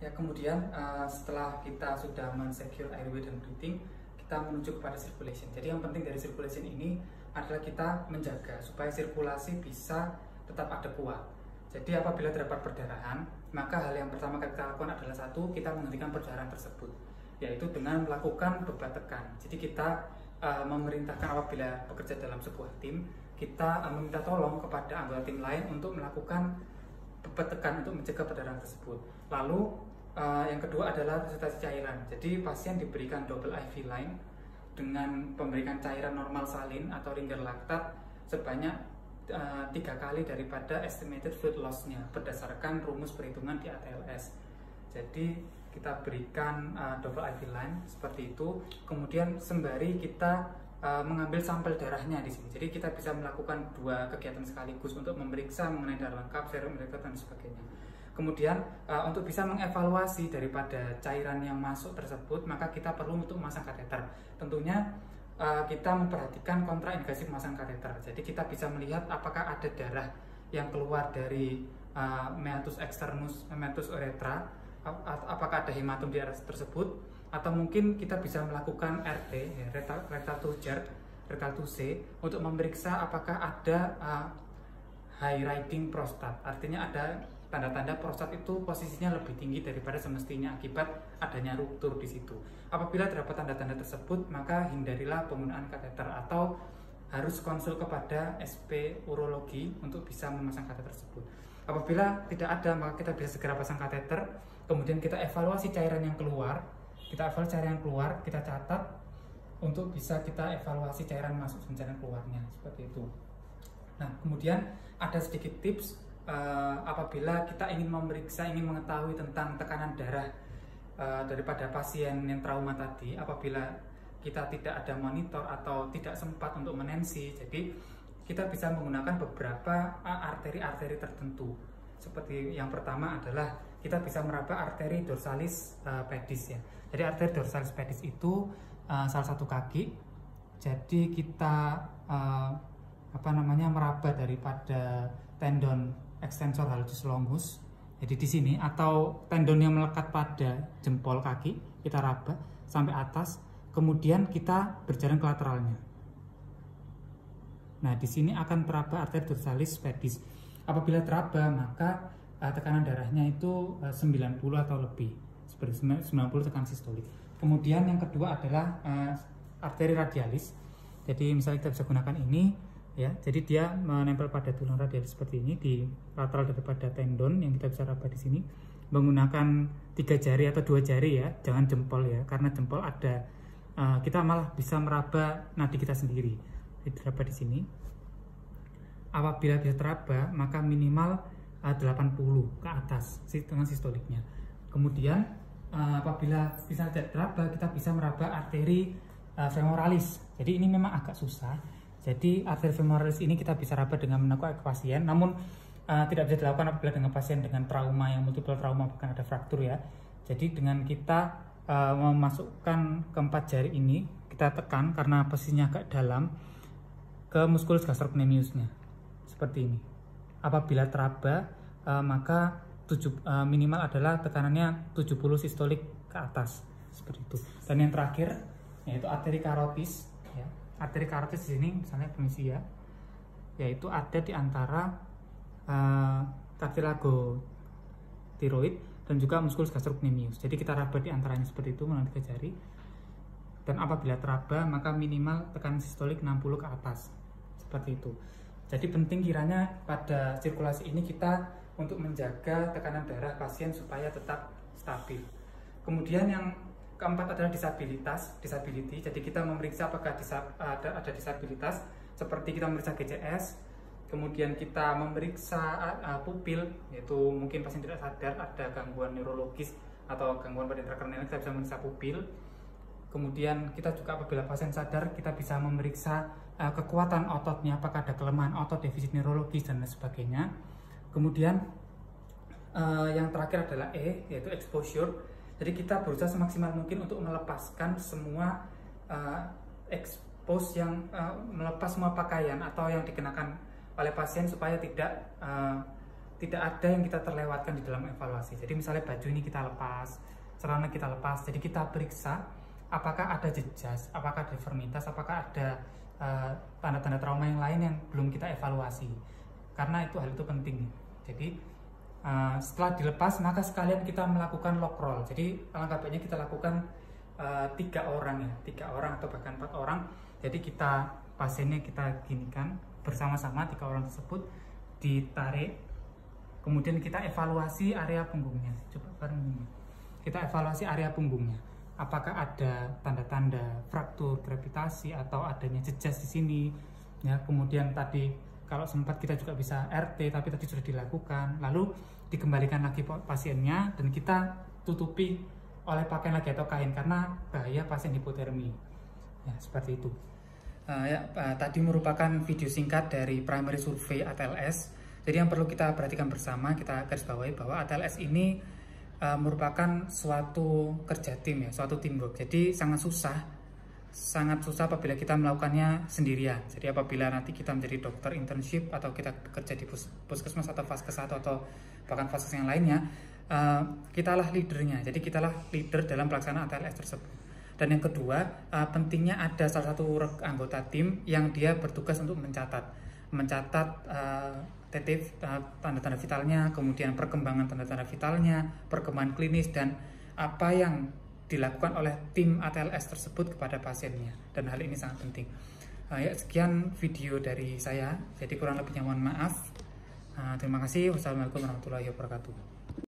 Ya, kemudian setelah kita sudah men-secure airway dan breathing, kita menuju kepada circulation. Jadi yang penting dari circulation ini adalah kita menjaga supaya sirkulasi bisa tetap ada kuat. Jadi apabila terdapat perdarahan, maka hal yang pertama kita lakukan adalah satu, kita menghentikan perdarahan tersebut, yaitu dengan melakukan bebat tekan. Jadi kita memerintahkan apabila bekerja dalam sebuah tim, kita meminta tolong kepada anggota tim lain untuk melakukan bebat tekan untuk mencegah perdarahan tersebut. Lalu yang kedua adalah resusitasi cairan. Jadi pasien diberikan double IV line dengan pemberikan cairan normal salin atau ringer laktat sebanyak 3 kali daripada estimated fluid loss-nya berdasarkan rumus perhitungan di ATLS. Jadi kita berikan double IV line seperti itu. Kemudian sembari kita mengambil sampel darahnya di sini. Jadi kita bisa melakukan 2 kegiatan sekaligus untuk memeriksa mengenai darah lengkap, serum electrolyte dan sebagainya. Kemudian untuk bisa mengevaluasi daripada cairan yang masuk tersebut, maka kita perlu untuk memasang kateter. Tentunya kita memperhatikan kontraindikasi memasang kateter. Jadi kita bisa melihat apakah ada darah yang keluar dari meatus externus, meatus uretra, apakah ada hematom di area tersebut, atau mungkin kita bisa melakukan RT, ya, rectal to jar, rectal to C, untuk memeriksa apakah ada high riding prostat. Artinya ada tanda-tanda prostat itu posisinya lebih tinggi daripada semestinya akibat adanya ruptur di situ. Apabila terdapat tanda-tanda tersebut, maka hindarilah penggunaan kateter atau harus konsul kepada SP urologi untuk bisa memasang kateter tersebut. Apabila tidak ada, maka kita bisa segera pasang kateter. Kemudian kita evaluasi cairan yang keluar. Kita catat untuk bisa kita evaluasi cairan masuk dan cairan keluarnya, seperti itu. Nah, kemudian ada sedikit tips apabila kita ingin memeriksa, ingin mengetahui tentang tekanan darah daripada pasien yang trauma tadi, apabila kita tidak ada monitor atau tidak sempat untuk menensi, jadi kita bisa menggunakan beberapa arteri-arteri tertentu. Seperti yang pertama adalah kita bisa meraba arteri dorsalis pedis, ya. Jadi arteri dorsalis pedis itu salah satu kaki. Jadi kita meraba daripada tendon extensor hallucis longus. Jadi di sini, atau tendon yang melekat pada jempol kaki, kita raba sampai atas. Kemudian kita berjalan ke lateralnya. Nah, di sini akan teraba arteri dorsalis pedis. Apabila teraba, maka tekanan darahnya itu 90 atau lebih, seperti 90 tekanan sistolik. Kemudian yang kedua adalah arteri radialis. Jadi misalnya kita bisa gunakan ini, ya. Jadi dia menempel pada tulang radialis seperti ini di lateral daripada tendon yang kita bisa raba di sini menggunakan 3 jari atau 2 jari, ya, jangan jempol, ya, karena jempol ada kita malah bisa meraba nadi kita sendiri. Jadi teraba di sini. Apabila bisa teraba, maka minimal 80 ke atas dengan sistoliknya. Kemudian apabila bisa tidak teraba, kita bisa meraba arteri femoralis. Jadi ini memang agak susah. Jadi arteri femoralis ini kita bisa raba dengan menekuk pasien, namun tidak bisa dilakukan apabila dengan pasien dengan trauma yang multiple trauma, bahkan ada fraktur, ya. Jadi dengan kita memasukkan keempat jari ini, kita tekan karena posisinya agak dalam ke musculus gastrocnemiusnya seperti ini. Apabila teraba, maka minimal adalah tekanannya 70 sistolik ke atas, seperti itu. Dan yang terakhir yaitu arteri karotis, ya. Arteri karotis di sini misalnya permisi, ya, yaitu ada di antara cartilago tiroid dan juga musculus gastrocnemius. Jadi kita raba di antaranya seperti itu melalui 3 jari. Dan apabila teraba, maka minimal tekanan sistolik 60 ke atas, seperti itu. Jadi penting kiranya pada sirkulasi ini kita untuk menjaga tekanan darah pasien supaya tetap stabil. Kemudian yang keempat adalah disability. Jadi kita memeriksa apakah ada disabilitas, seperti kita memeriksa GCS, kemudian kita memeriksa pupil, yaitu mungkin pasien tidak sadar ada gangguan neurologis atau gangguan pada intrakranial, kita bisa memeriksa pupil. Kemudian kita juga apabila pasien sadar, kita bisa memeriksa kekuatan ototnya, apakah ada kelemahan otot, defisit neurologis, dan lain sebagainya. Kemudian yang terakhir adalah yaitu exposure. Jadi kita berusaha semaksimal mungkin untuk melepaskan semua melepas semua pakaian atau yang dikenakan oleh pasien supaya tidak tidak ada yang kita terlewatkan di dalam evaluasi. Jadi misalnya baju ini kita lepas, celana kita lepas, jadi kita periksa apakah ada jejas, apakah ada deformitas, apakah ada tanda-tanda trauma yang lain yang belum kita evaluasi. Karena hal itu penting. Jadi setelah dilepas maka sekalian kita melakukan lock roll. Jadi alangkah baiknya kita lakukan 3 orang ya, 3 orang atau bahkan 4 orang. Jadi pasiennya kita ginikan bersama-sama 3 orang tersebut, ditarik, kemudian kita evaluasi area punggungnya. Coba bareng ini. Kita evaluasi area punggungnya. Apakah ada tanda-tanda fraktur gravitasi atau adanya jejas di sini? Ya, kemudian tadi kalau sempat kita juga bisa RT, tapi tadi sudah dilakukan. Lalu dikembalikan lagi pasiennya dan kita tutupi oleh pakaian lagi atau kain karena bahaya pasien hipotermi. Ya, seperti itu. Tadi merupakan video singkat dari primary survey ATLS. Jadi yang perlu kita perhatikan bersama, kita garis bawahi bahwa ATLS ini merupakan suatu kerja tim ya, suatu teamwork. Jadi sangat susah apabila kita melakukannya sendirian. Jadi apabila nanti kita menjadi dokter internship atau kita bekerja di puskesmas atau vaskes atau bahkan vaskes yang lainnya, kitalah leadernya. Jadi kitalah leader dalam pelaksanaan ATLS tersebut. Dan yang kedua, pentingnya ada salah satu anggota tim yang dia bertugas untuk mencatat tanda-tanda vitalnya, kemudian perkembangan tanda-tanda vitalnya, perkembangan klinis, dan apa yang dilakukan oleh tim ATLS tersebut kepada pasiennya. Dan hal ini sangat penting. Sekian video dari saya, jadi kurang lebihnya mohon maaf. Terima kasih. Wassalamualaikum warahmatullahi wabarakatuh.